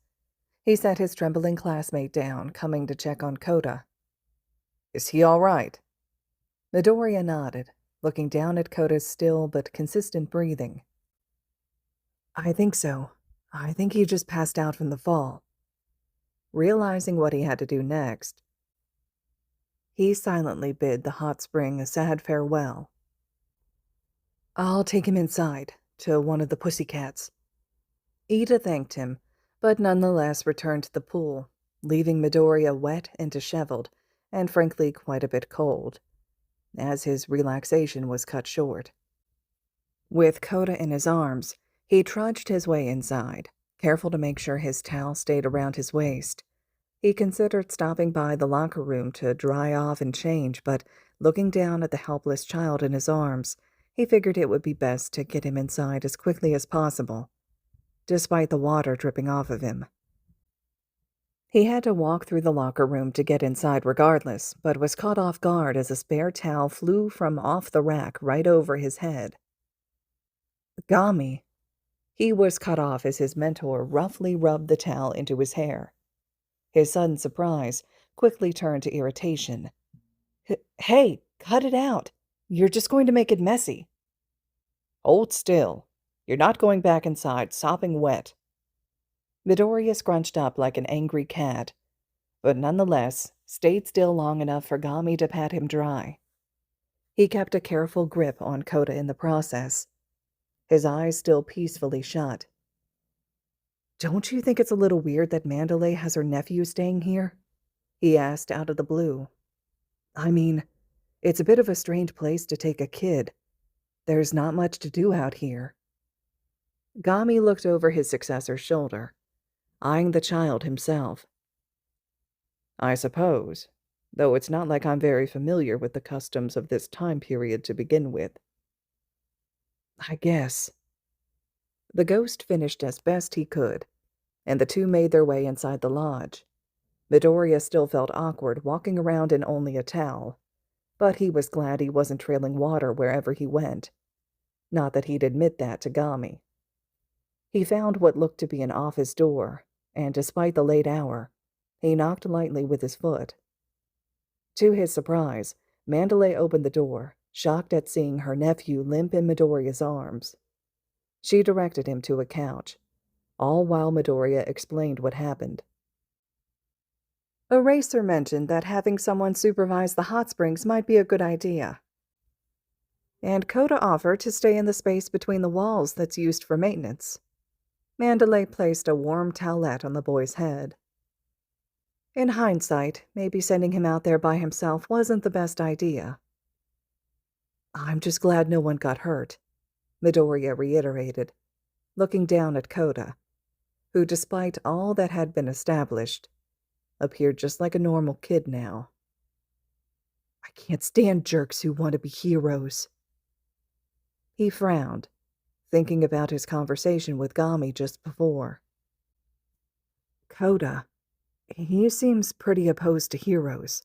He set his trembling classmate down, coming to check on Kota. "Is he all right?" Midoriya nodded, looking down at Kota's still but consistent breathing. "I think so. I think he just passed out from the fall." Realizing what he had to do next, he silently bid the hot spring a sad farewell. "I'll take him inside, to one of the pussycats." Ida thanked him, but nonetheless returned to the pool, leaving Midoriya wet and disheveled, and frankly quite a bit cold, as his relaxation was cut short. With Kota in his arms, he trudged his way inside, careful to make sure his towel stayed around his waist. He considered stopping by the locker room to dry off and change, but looking down at the helpless child in his arms, he figured it would be best to get him inside as quickly as possible, despite the water dripping off of him. He had to walk through the locker room to get inside regardless, but was caught off guard as a spare towel flew from off the rack right over his head. "Gami." He was cut off as his mentor roughly rubbed the towel into his hair. His sudden surprise quickly turned to irritation. "Hey, cut it out. You're just going to make it messy." "Hold still. You're not going back inside, sopping wet." Midoriya scrunched up like an angry cat, but nonetheless stayed still long enough for Gami to pat him dry. He kept a careful grip on Kota in the process, his eyes still peacefully shut. "Don't you think it's a little weird that Mandalay has her nephew staying here?" he asked out of the blue. "I mean, it's a bit of a strange place to take a kid. There's not much to do out here." Gami looked over his successor's shoulder, eyeing the child himself. I suppose, though it's not like I'm very familiar with the customs of this time period to begin with. I guess. The ghost finished as best he could, and the two made their way inside the lodge. Midoriya still felt awkward walking around in only a towel, but he was glad he wasn't trailing water wherever he went. Not that he'd admit that to Gami. He found what looked to be an office door, and despite the late hour, he knocked lightly with his foot. To his surprise, Mandalay opened the door, shocked at seeing her nephew limp in Midoriya's arms. She directed him to a couch, all while Midoriya explained what happened. Eraser mentioned that having someone supervise the hot springs might be a good idea, and Koda offered to stay in the space between the walls that's used for maintenance. Mandalay placed a warm towelette on the boy's head. In hindsight, maybe sending him out there by himself wasn't the best idea. I'm just glad no one got hurt, Midoriya reiterated, looking down at Koda, who, despite all that had been established, appeared just like a normal kid now. I can't stand jerks who want to be heroes. He frowned, thinking about his conversation with Gami just before. Koda, he seems pretty opposed to heroes.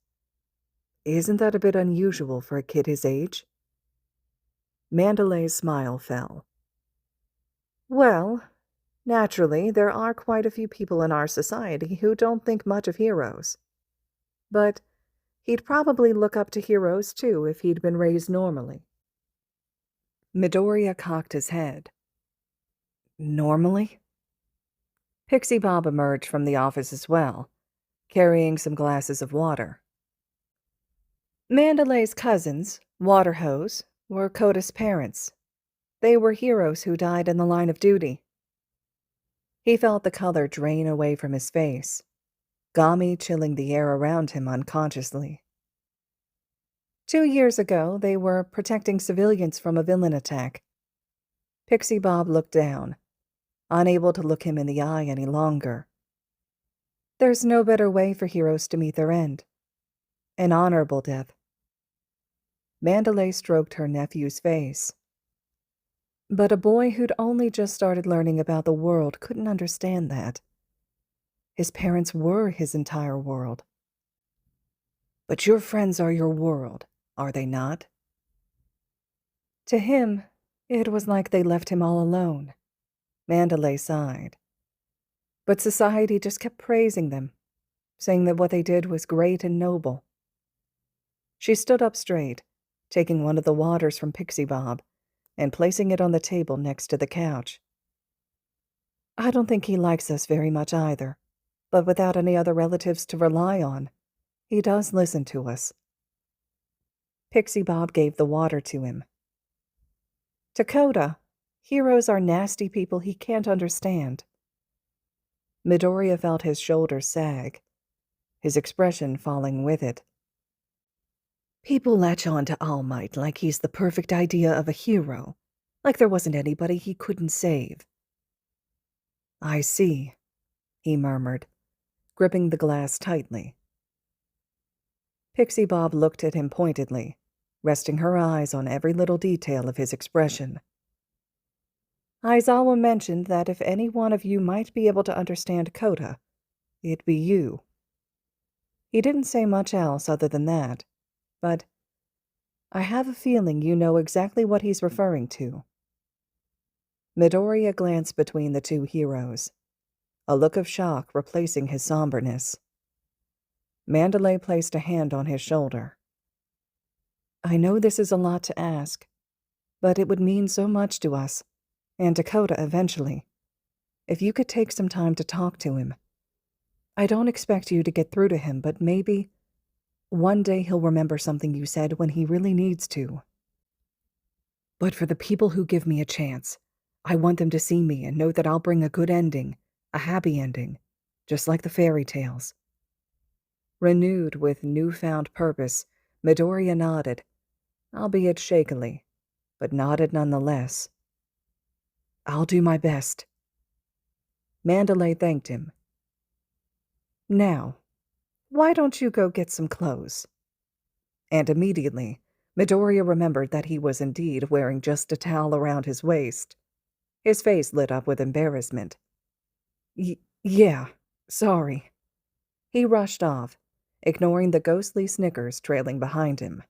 Isn't that a bit unusual for a kid his age? Mandalay's smile fell. Well, naturally, there are quite a few people in our society who don't think much of heroes. But he'd probably look up to heroes, too, if he'd been raised normally. Midoriya cocked his head. Normally? Pixie Bob emerged from the office as well, carrying some glasses of water. Mandalay's cousins, Waterhose, were Koda's parents. They were heroes who died in the line of duty. He felt the color drain away from his face, Gami chilling the air around him unconsciously. 2 years ago, they were protecting civilians from a villain attack. Pixie Bob looked down, unable to look him in the eye any longer. There's no better way for heroes to meet their end. An honorable death. Mandalay stroked her nephew's face. But a boy who'd only just started learning about the world couldn't understand that. His parents were his entire world. But your friends are your world, are they not? To him, it was like they left him all alone. Mandalay sighed. But society just kept praising them, saying that what they did was great and noble. She stood up straight, taking one of the waters from Pixie Bob and placing it on the table next to the couch. I don't think he likes us very much either, but without any other relatives to rely on, he does listen to us. Pixie Bob gave the water to him. To Koda, heroes are nasty people he can't understand. Midoriya felt his shoulders sag, his expression falling with it. People latch on to All Might like he's the perfect idea of a hero, like there wasn't anybody he couldn't save. I see, he murmured, gripping the glass tightly. Pixie Bob looked at him pointedly, resting her eyes on every little detail of his expression. Aizawa mentioned that if any one of you might be able to understand Koda, it'd be you. He didn't say much else other than that, but I have a feeling you know exactly what he's referring to. Midoriya glanced between the two heroes, a look of shock replacing his somberness. Mandalay placed a hand on his shoulder. I know this is a lot to ask, but it would mean so much to us, and to Koda eventually, if you could take some time to talk to him. I don't expect you to get through to him, but maybe one day he'll remember something you said when he really needs to. But for the people who give me a chance, I want them to see me and know that I'll bring a good ending, a happy ending, just like the fairy tales. Renewed with newfound purpose, Midoriya nodded, albeit shakily, but nodded nonetheless. I'll do my best. Mandalay thanked him. Now, Why don't you go get some clothes? And immediately, Midoriya remembered that he was indeed wearing just a towel around his waist. His face lit up with embarrassment. Yeah, sorry." He rushed off, ignoring the ghostly snickers trailing behind him.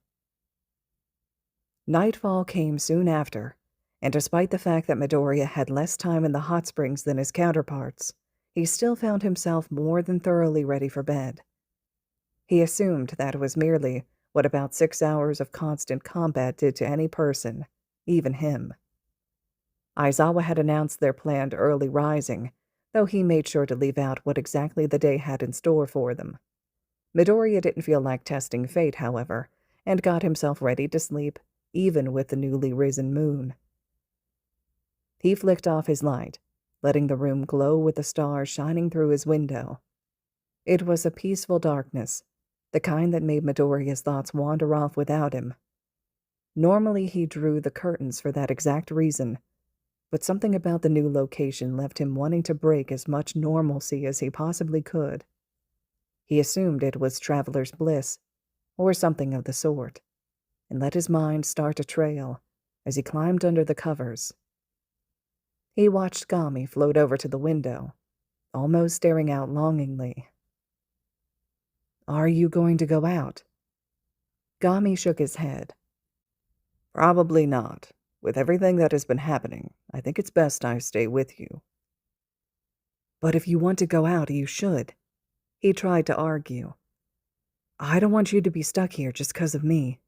Nightfall came soon after, and despite the fact that Midoriya had less time in the hot springs than his counterparts, he still found himself more than thoroughly ready for bed. He assumed that it was merely what about 6 hours of constant combat did to any person, even him. Aizawa had announced their planned early rising, though he made sure to leave out what exactly the day had in store for them. Midoriya didn't feel like testing fate, however, and got himself ready to sleep, even with the newly risen moon. He flicked off his light, letting the room glow with the stars shining through his window. It was a peaceful darkness, the kind that made Midoriya's thoughts wander off without him. Normally he drew the curtains for that exact reason, but something about the new location left him wanting to break as much normalcy as he possibly could. He assumed it was traveler's bliss, or something of the sort, and let his mind start to trail as he climbed under the covers. He watched Gami float over to the window, almost staring out longingly. "Are you going to go out?" Gami shook his head. "Probably not. With everything that has been happening, I think it's best I stay with you." "But if you want to go out, you should," he tried to argue. "I don't want you to be stuck here just 'cause of me."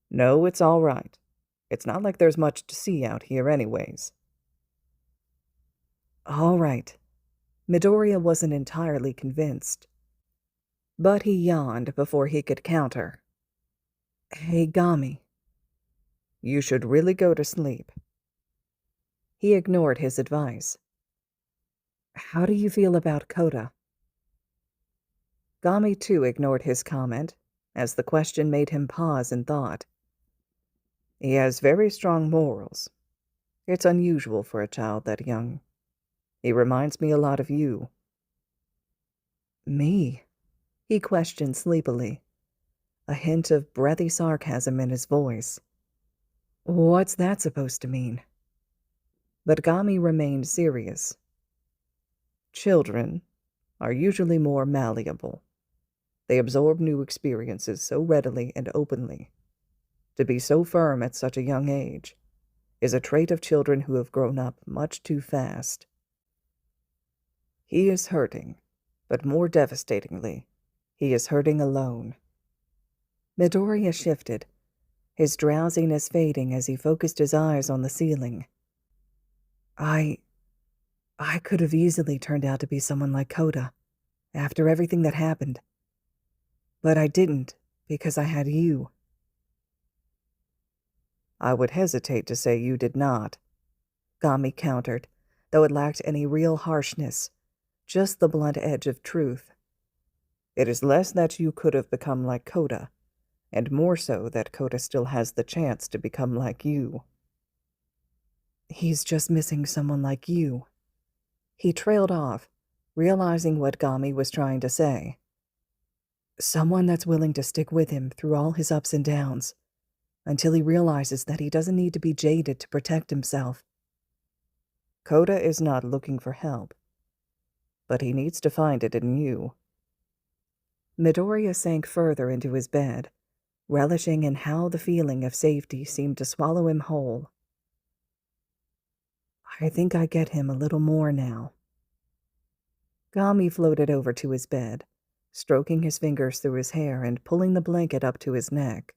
"No, it's all right. It's not like there's much to see out here anyways." "All right." Midoriya wasn't entirely convinced, but he yawned before he could counter. "Hey, Gami." "You should really go to sleep." He ignored his advice. "How do you feel about Koda?" Gami too ignored his comment, as the question made him pause in thought. "He has very strong morals. It's unusual for a child that young. He reminds me a lot of you." "Me?" he questioned sleepily, a hint of breathy sarcasm in his voice. "What's that supposed to mean?" But Gami remained serious. "Children are usually more malleable. They absorb new experiences so readily and openly. To be so firm at such a young age is a trait of children who have grown up much too fast. He is hurting, but more devastatingly, he is hurting alone." Midoriya shifted, his drowsiness fading as he focused his eyes on the ceiling. I could have easily turned out to be someone like Koda, after everything that happened. But I didn't, because I had you." "I would hesitate to say you did not," Gami countered, though it lacked any real harshness, just the blunt edge of truth. "It is less that you could have become like Koda, and more so that Koda still has the chance to become like you." "He's just missing someone like you." He trailed off, realizing what Gami was trying to say. "Someone that's willing to stick with him through all his ups and downs, until he realizes that he doesn't need to be jaded to protect himself." "Koda is not looking for help, but he needs to find it in you." Midoriya sank further into his bed, relishing in how the feeling of safety seemed to swallow him whole. "I think I get him a little more now." Gami floated over to his bed, stroking his fingers through his hair and pulling the blanket up to his neck.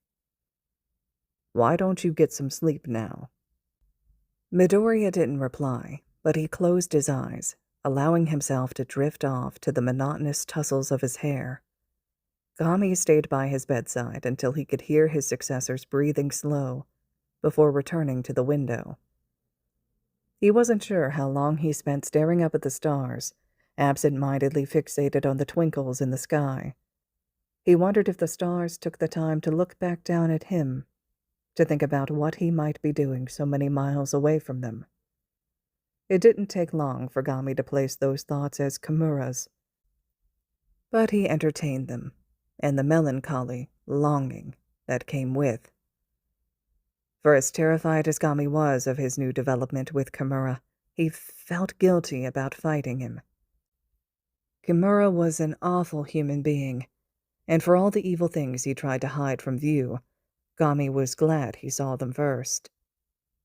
"Why don't you get some sleep now?" Midoriya didn't reply, but he closed his eyes, allowing himself to drift off to the monotonous tussles of his hair. Gami stayed by his bedside until he could hear his successor's breathing slow, before returning to the window. He wasn't sure how long he spent staring up at the stars, absent-mindedly fixated on the twinkles in the sky. He wondered if the stars took the time to look back down at him, to think about what he might be doing so many miles away from them. It didn't take long for Gami to place those thoughts as Kimura's, But he entertained them, and the melancholy, longing that came with. For as terrified as Gami was of his new development with Kimura, he felt guilty about fighting him. Kimura was an awful human being, and for all the evil things he tried to hide from view, Gami was glad he saw them first.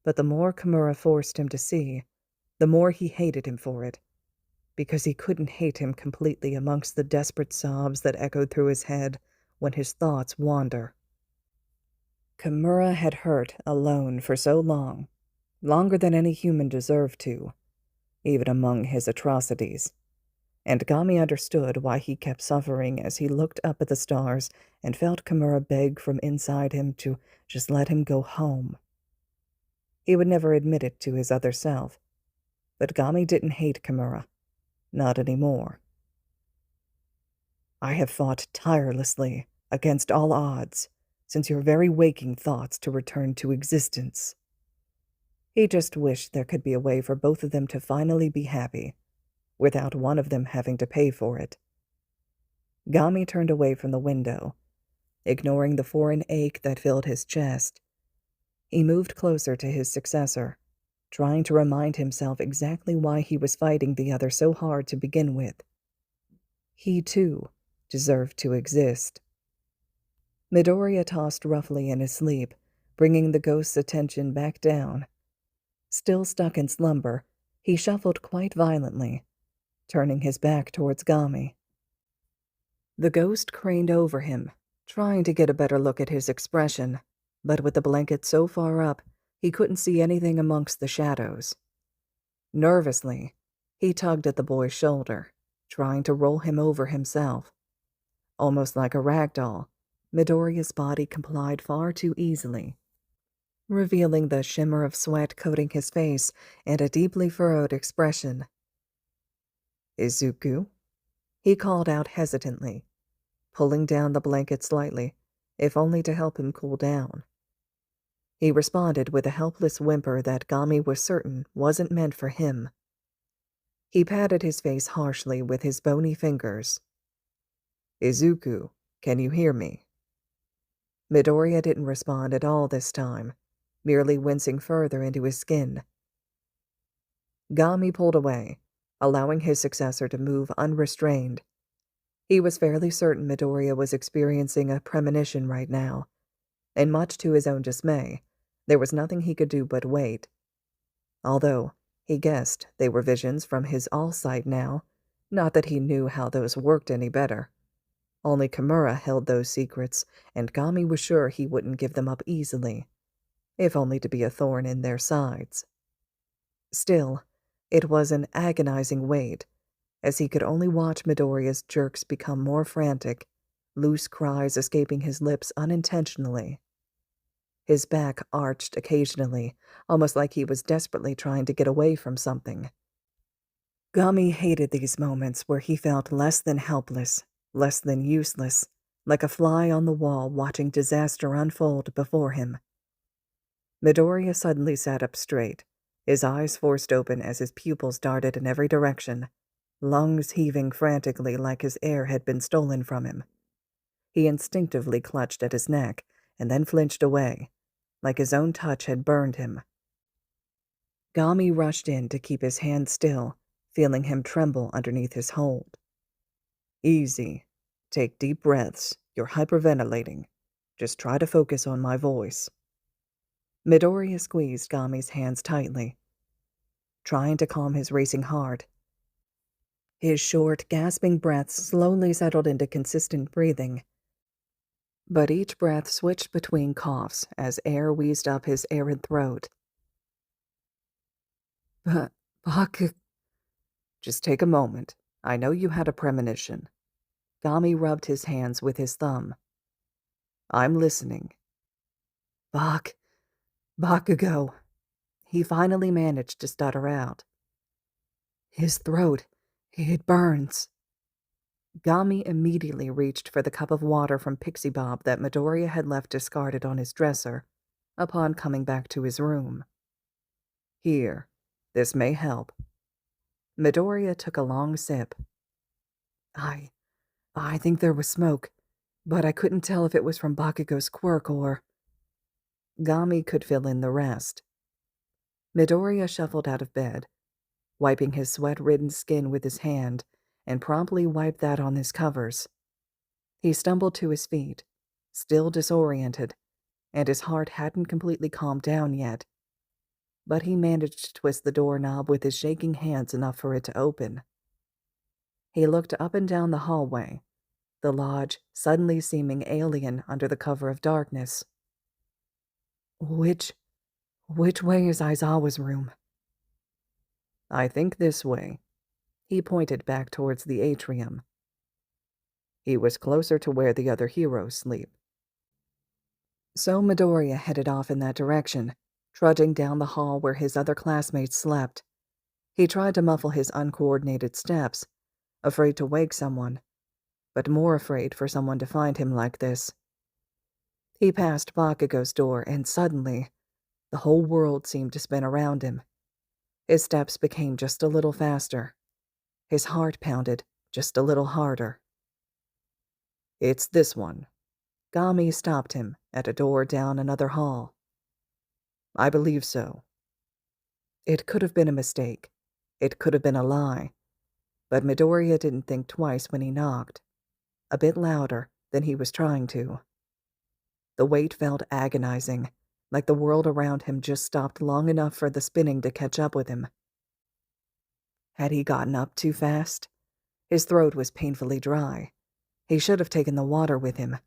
But the more Kimura forced him to see, the more he hated him for it, because he couldn't hate him completely amongst the desperate sobs that echoed through his head when his thoughts wander. Kimura had hurt alone for so long, longer than any human deserved to, even among his atrocities, and Gami understood why he kept suffering as he looked up at the stars and felt Kimura beg from inside him to just let him go home. He would never admit it to his other self, but Gami didn't hate Kimura, not anymore. I have fought tirelessly, against all odds, since your very waking thoughts to return to existence. He just wished there could be a way for both of them to finally be happy, without one of them having to pay for it. Gami turned away from the window, ignoring the foreign ache that filled his chest. He moved closer to his successor, trying to remind himself exactly why he was fighting the other so hard to begin with. He, too, deserved to exist. Midoriya tossed roughly in his sleep, bringing the ghost's attention back down. Still stuck in slumber, he shuffled quite violently, turning his back towards Gami. The ghost craned over him, trying to get a better look at his expression, but with the blanket so far up, he couldn't see anything amongst the shadows. Nervously, he tugged at the boy's shoulder, trying to roll him over himself. Almost like a rag doll, Midoriya's body complied far too easily, revealing the shimmer of sweat coating his face and a deeply furrowed expression. "Izuku?" he called out hesitantly, pulling down the blanket slightly, if only to help him cool down. He responded with a helpless whimper that Gami was certain wasn't meant for him. He patted his face harshly with his bony fingers. "Izuku, can you hear me?" Midoriya didn't respond at all this time, merely wincing further into his skin. Gami pulled away, allowing his successor to move unrestrained. He was fairly certain Midoriya was experiencing a premonition right now, and much to his own dismay, there was nothing he could do but wait. Although, he guessed they were visions from his all-sight now, not that he knew how those worked any better. Only Kimura held those secrets, and Gami was sure he wouldn't give them up easily, if only to be a thorn in their sides. Still, it was an agonizing wait, as he could only watch Midoriya's jerks become more frantic, loose cries escaping his lips unintentionally. His back arched occasionally, almost like he was desperately trying to get away from something. Gami hated these moments where he felt less than helpless, less than useless, like a fly on the wall watching disaster unfold before him. Midoriya suddenly sat up straight, his eyes forced open as his pupils darted in every direction, lungs heaving frantically like his air had been stolen from him. He instinctively clutched at his neck and then flinched away, like his own touch had burned him. Gami rushed in to keep his hand still, feeling him tremble underneath his hold. "Easy. Take deep breaths. You're hyperventilating. Just try to focus on my voice." Midoriya squeezed Gami's hands tightly, trying to calm his racing heart. His short, gasping breaths slowly settled into consistent breathing, but each breath switched between coughs as air wheezed up his arid throat. "Baku..." "Just take a moment. I know you had a premonition." Gami rubbed his hands with his thumb. "I'm listening." Bakugo." He finally managed to stutter out. "His throat, it burns." Gami immediately reached for the cup of water from Pixie Bob that Midoriya had left discarded on his dresser upon coming back to his room. "Here, this may help." Midoriya took a long sip. I I think there was smoke, but I couldn't tell if it was from Bakugo's quirk or... Gami could fill in the rest. Midoriya shuffled out of bed, wiping his sweat-ridden skin with his hand, and promptly wiped that on his covers. He stumbled to his feet, still disoriented, and his heart hadn't completely calmed down yet. But he managed to twist the doorknob with his shaking hands enough for it to open. He looked up and down the hallway, the lodge suddenly seeming alien under the cover of darkness. Which way is Aizawa's room? I think this way. He pointed back towards the atrium. He was closer to where the other heroes sleep. So Midoriya headed off in that direction, trudging down the hall where his other classmates slept. He tried to muffle his uncoordinated steps, afraid to wake someone, but more afraid for someone to find him like this. He passed Bakugo's door, and suddenly, the whole world seemed to spin around him. His steps became just a little faster. His heart pounded just a little harder. It's this one. Gami stopped him at a door down another hall. I believe so. It could have been a mistake. It could have been a lie. But Midoriya didn't think twice when he knocked, a bit louder than he was trying to. The weight felt agonizing, like the world around him just stopped long enough for the spinning to catch up with him. Had he gotten up too fast? His throat was painfully dry. He should have taken the water with him,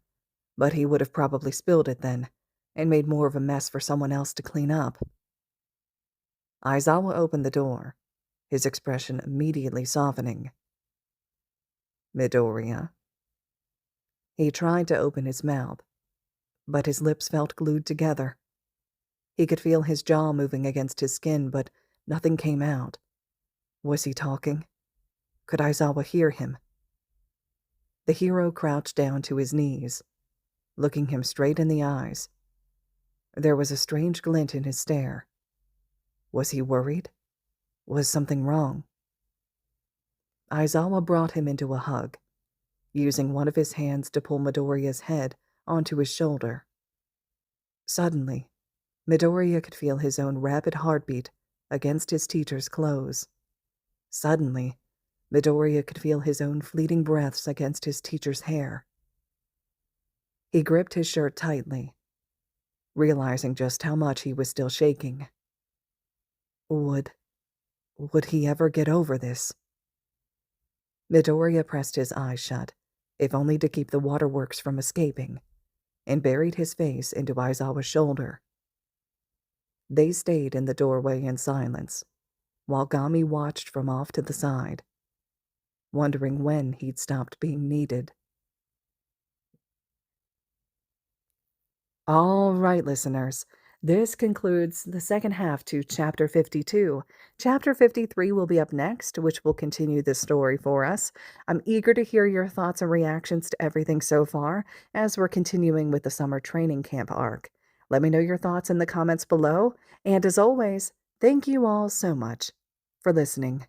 but he would have probably spilled it then, and made more of a mess for someone else to clean up. Aizawa opened the door, his expression immediately softening. Midoriya. He tried to open his mouth, but his lips felt glued together. He could feel his jaw moving against his skin, but nothing came out. Was he talking? Could Aizawa hear him? The hero crouched down to his knees, looking him straight in the eyes. There was a strange glint in his stare. Was he worried? Was something wrong? Aizawa brought him into a hug, using one of his hands to pull Midoriya's head onto his shoulder. Suddenly, Midoriya could feel his own rapid heartbeat against his teacher's clothes. Suddenly, Midoriya could feel his own fleeting breaths against his teacher's hair. He gripped his shirt tightly, realizing just how much he was still shaking. Would he ever get over this? Midoriya pressed his eyes shut, if only to keep the waterworks from escaping, and buried his face into Aizawa's shoulder. They stayed in the doorway in silence, while Gami watched from off to the side, wondering when he'd stopped being needed. All right, listeners, this concludes the second half to Chapter 52. Chapter 53 will be up next, which will continue this story for us. I'm eager to hear your thoughts and reactions to everything so far, as we're continuing with the summer training camp arc. Let me know your thoughts in the comments below, and as always, thank you all so much for listening.